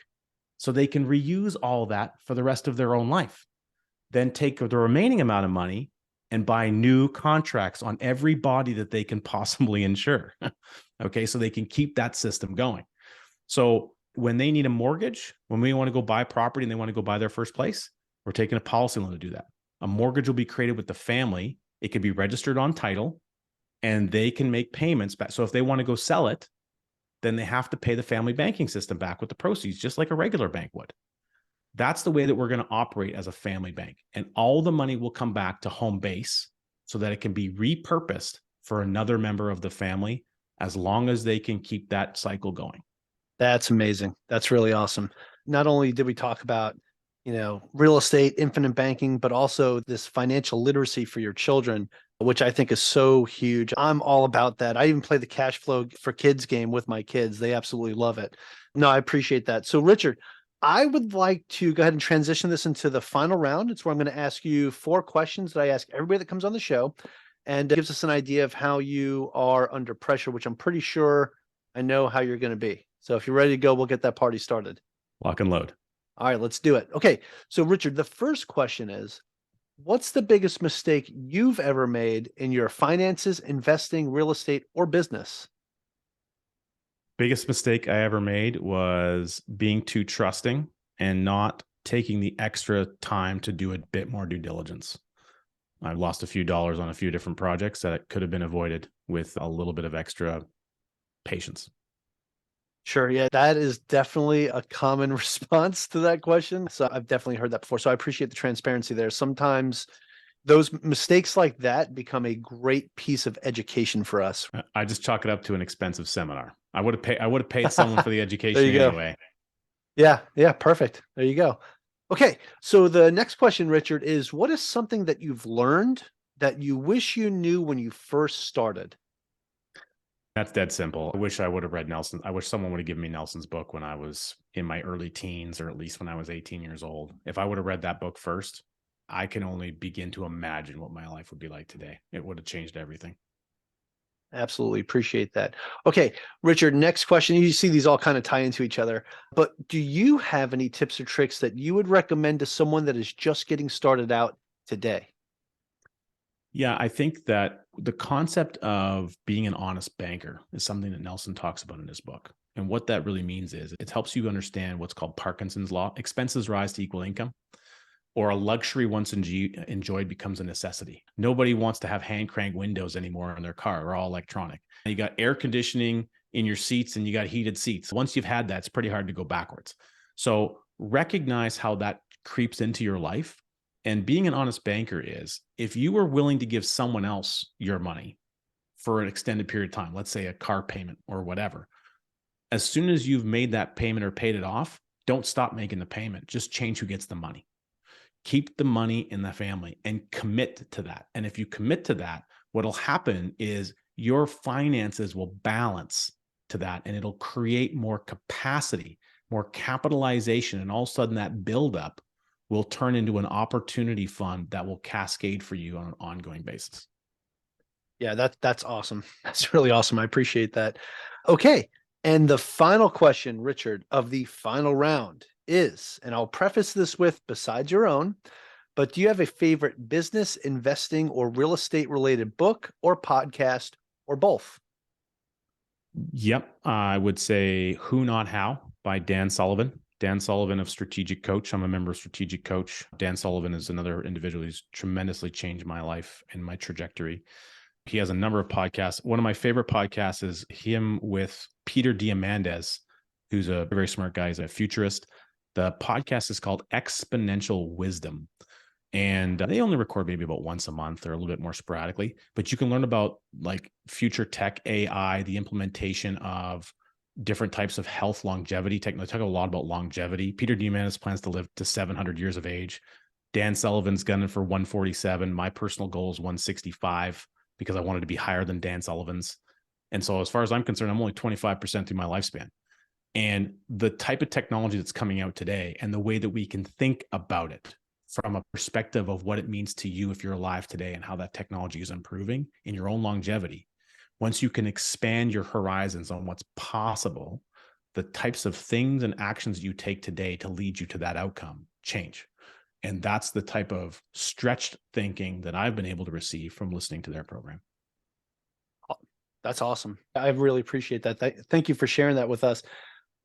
so they can reuse all that for the rest of their own life. Then take the remaining amount of money and buy new contracts on every body that they can possibly insure. Okay, so they can keep that system going. So when they need a mortgage, when we want to go buy property and they want to go buy their first place, we're taking a policy loan to do that. A mortgage will be created with the family. It can be registered on title and they can make payments back. So if they want to go sell it, then they have to pay the family banking system back with the proceeds, just like a regular bank would. That's the way that we're going to operate as a family bank. And all the money will come back to home base so that it can be repurposed for another member of the family as long as they can keep that cycle going. That's amazing. That's really awesome. Not only did we talk about, real estate, infinite banking, but also this financial literacy for your children, which I think is so huge. I'm all about that. I even play the cash flow for kids game with my kids. They absolutely love it. No, I appreciate that. So Richard, I would like to go ahead and transition this into the final round. It's where I'm going to ask you 4 questions that I ask everybody that comes on the show, and it gives us an idea of how you are under pressure, which I'm pretty sure I know how you're going to be. So if you're ready to go, we'll get that party started. Lock and load. All right, let's do it. Okay. So Richard, the first question is, what's the biggest mistake you've ever made in your finances, investing, real estate, or business? Biggest mistake I ever made was being too trusting and not taking the extra time to do a bit more due diligence. I've lost a few dollars on a few different projects that could have been avoided with a little bit of extra patience. Sure. Yeah, that is definitely a common response to that question. So I've definitely heard that before. So I appreciate the transparency there. Sometimes those mistakes like that become a great piece of education for us. I just chalk it up to an expensive seminar. I would have paid someone for the education There you go. anyway. Yeah, perfect. There you go. Okay, so the next question, Richard, is what is something that you've learned that you wish you knew when you first started? That's dead simple. I wish I would have read Nelson. I wish someone would have given me Nelson's book when I was in my early teens, or at least when I was 18 years old. If I would have read that book first, I can only begin to imagine what my life would be like today. It would have changed everything. Absolutely appreciate that. Okay, Richard, next question. You see these all kind of tie into each other, but do you have any tips or tricks that you would recommend to someone that is just getting started out today? Yeah, I think that the concept of being an honest banker is something that Nelson talks about in his book. And what that really means is it helps you understand what's called Parkinson's law. Expenses rise to equal income. or a luxury once enjoyed becomes a necessity. Nobody wants to have hand crank windows anymore in their car. They're all electronic. You got air conditioning in your seats and you got heated seats. Once you've had that, it's pretty hard to go backwards. So recognize how that creeps into your life. And being an honest banker is, if you were willing to give someone else your money for an extended period of time, let's say a car payment or whatever, as soon as you've made that payment or paid it off, don't stop making the payment. Just change who gets the money. Keep the money in the family and commit to that. And if you commit to that, what'll happen is your finances will balance to that, and it'll create more capacity, more capitalization. And all of a sudden that buildup will turn into an opportunity fund that will cascade for you on an ongoing basis. Yeah, that's awesome. That's really awesome. I appreciate that. Okay. And the final question, Richard, of the final round is, and I'll preface this with, besides your own, but do you have a favorite business, investing, or real estate related book or podcast or both? Yep. I would say Who Not How by Dan Sullivan. Dan Sullivan of Strategic Coach. I'm a member of Strategic Coach. Dan Sullivan is another individual who's tremendously changed my life and my trajectory. He has a number of podcasts. One of my favorite podcasts is him with Peter Diamandis, who's a very smart guy. He's a futurist. The podcast is called Exponential Wisdom. And they only record maybe about once a month or a little bit more sporadically, but you can learn about like future tech, AI, the implementation of different types of health longevity. They talk a lot about longevity. Peter Diamandis plans to live to 700 years of age. Dan Sullivan's gunning for 147. My personal goal is 165 because I wanted to be higher than Dan Sullivan's. And so as far as I'm concerned, I'm only 25% through my lifespan. And the type of technology that's coming out today and the way that we can think about it from a perspective of what it means to you if you're alive today and how that technology is improving in your own longevity. Once you can expand your horizons on what's possible, the types of things and actions you take today to lead you to that outcome change. And that's the type of stretched thinking that I've been able to receive from listening to their program. That's awesome. I really appreciate that. Thank you for sharing that with us.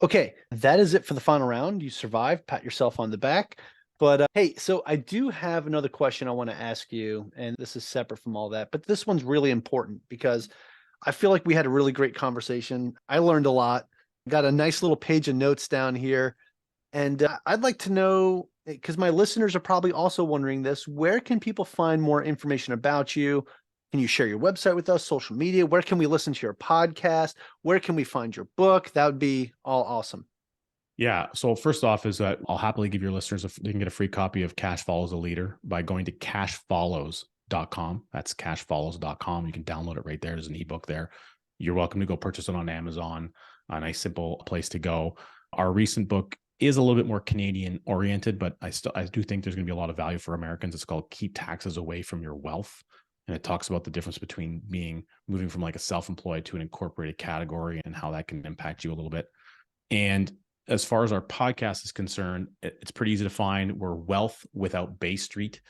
Okay, that is it for the final round. You survived. Pat yourself on the back. But hey, so I do have another question I want to ask you, and this is separate from all that, but this one's really important because I feel like we had a really great conversation. I learned a lot. Got a nice little page of notes down here. And I'd like to know, because my listeners are probably also wondering this, where can people find more information about you? Can you share your website with us, social media? Where can we listen to your podcast? Where can we find your book? That would be all awesome. Yeah. So first off is that I'll happily give your listeners, they can get a free copy of Cash Follows a Leader by going to cashfollows.com. That's cashfollows.com. You can download it right there. There's an ebook there. You're welcome to go purchase it on Amazon. A nice, simple place to go. Our recent book is a little bit more Canadian oriented, but I do think there's going to be a lot of value for Americans. It's called Keep Taxes Away from Your Wealth. And it talks about the difference between moving from like a self-employed to an incorporated category and how that can impact you a little bit. And as far as our podcast is concerned, it's pretty easy to find. We're Wealth Without Bay Street.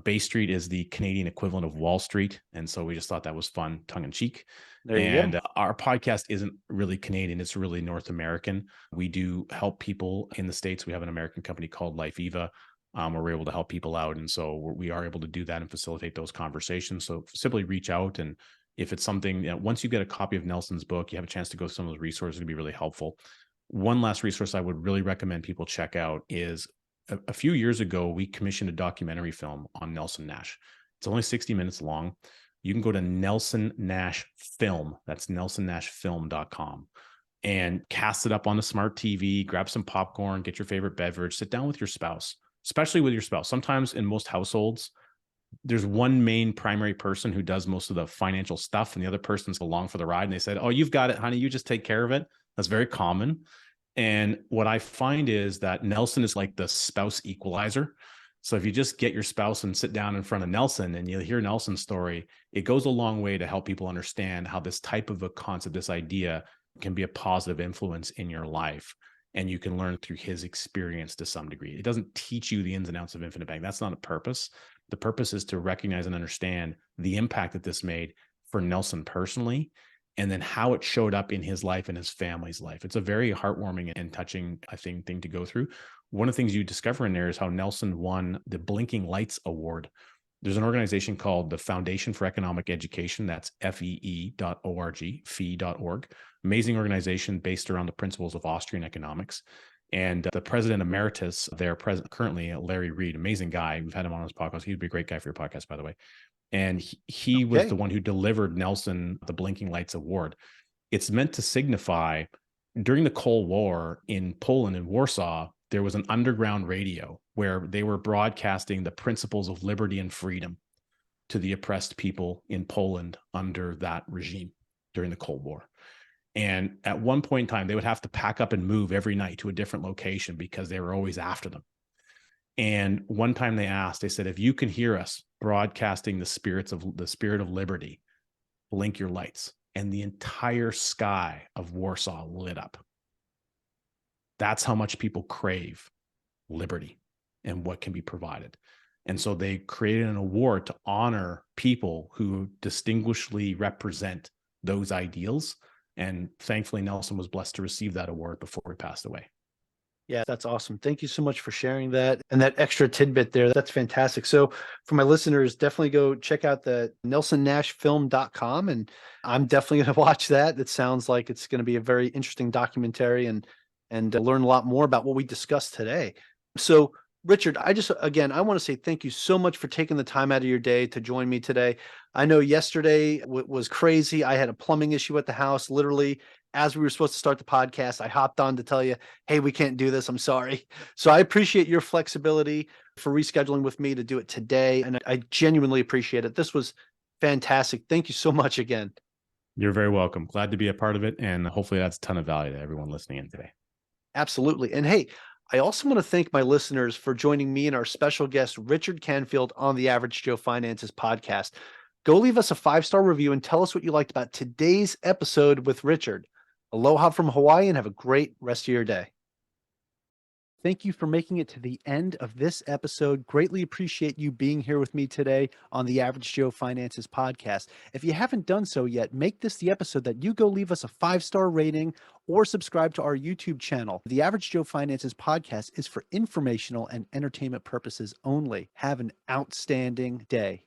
Bay Street is the Canadian equivalent of Wall Street. And so we just thought that was fun, tongue in cheek. And our podcast isn't really Canadian. It's really North American. We do help people in the States. We have an American company called Life Eva, where we're able to help people out. And so we are able to do that and facilitate those conversations. So simply reach out. And if it's something, once you get a copy of Nelson's book, you have a chance to go to some of those resources. It'd be really helpful. One last resource I would really recommend people check out is a few years ago, we commissioned a documentary film on Nelson Nash. It's only 60 minutes long. You can go to Nelson Nash Film. That's nelsonnashfilm.com and cast it up on a smart TV, grab some popcorn, get your favorite beverage, sit down with your spouse, especially with your spouse. Sometimes in most households, there's one main primary person who does most of the financial stuff and the other person's along for the ride. And they said, "Oh, you've got it, honey. You just take care of it." That's very common. And what I find is that Nelson is like the spouse equalizer. So if you just get your spouse and sit down in front of Nelson and you hear Nelson's story, it goes a long way to help people understand how this type of a concept, this idea, can be a positive influence in your life. And you can learn through his experience to some degree. It doesn't teach you the ins and outs of infinite banking. That's not a purpose. The purpose is to recognize and understand the impact that this made for Nelson personally, and then how it showed up in his life and his family's life. It's a very heartwarming and touching, I think, thing to go through. one of the things you discover in there is how Nelson won the Blinking Lights Award. There's an organization called the Foundation for Economic Education. That's FEE.org, fee.org. Amazing organization based around the principles of Austrian economics. And the president emeritus there, currently, Larry Reed, amazing guy. We've had him on his podcast. He'd be a great guy for your podcast, by the way. And he was the one who delivered Nelson the Blinking Lights Award. It's meant to signify during the Cold War in Poland and Warsaw, there was an underground radio where they were broadcasting the principles of liberty and freedom to the oppressed people in Poland under that regime during the Cold War. And at one point in time, they would have to pack up and move every night to a different location because they were always after them. And one time they said, if you can hear us broadcasting the spirit of liberty, blink your lights. And the entire sky of Warsaw lit up. That's how much people crave liberty and what can be provided. And so they created an award to honor people who distinguishedly represent those ideals. And thankfully, Nelson was blessed to receive that award before he passed away. Yeah, that's awesome. Thank you so much for sharing that. And that extra tidbit there, that's fantastic. So for my listeners, definitely go check out the nelsonnashfilm.com. And I'm definitely going to watch that. It sounds like it's going to be a very interesting documentary and learn a lot more about what we discussed today. So Richard, I want to say thank you so much for taking the time out of your day to join me today. I know yesterday was crazy. I had a plumbing issue at the house. Literally, as we were supposed to start the podcast, I hopped on to tell you, hey, we can't do this. I'm sorry. So I appreciate your flexibility for rescheduling with me to do it today. And I genuinely appreciate it. This was fantastic. Thank you so much again. You're very welcome. Glad to be a part of it. And hopefully that's a ton of value to everyone listening in today. Absolutely. And hey, I also want to thank my listeners for joining me and our special guest, Richard Canfield, on the Average Joe Finances podcast. Go leave us a 5-star review and tell us what you liked about today's episode with Richard. Aloha from Hawaii and have a great rest of your day. Thank you for making it to the end of this episode. Greatly appreciate you being here with me today on the Average Joe Finances podcast. If you haven't done so yet, make this the episode that you go leave us a 5-star rating or subscribe to our YouTube channel. The Average Joe Finances podcast is for informational and entertainment purposes only. Have an outstanding day.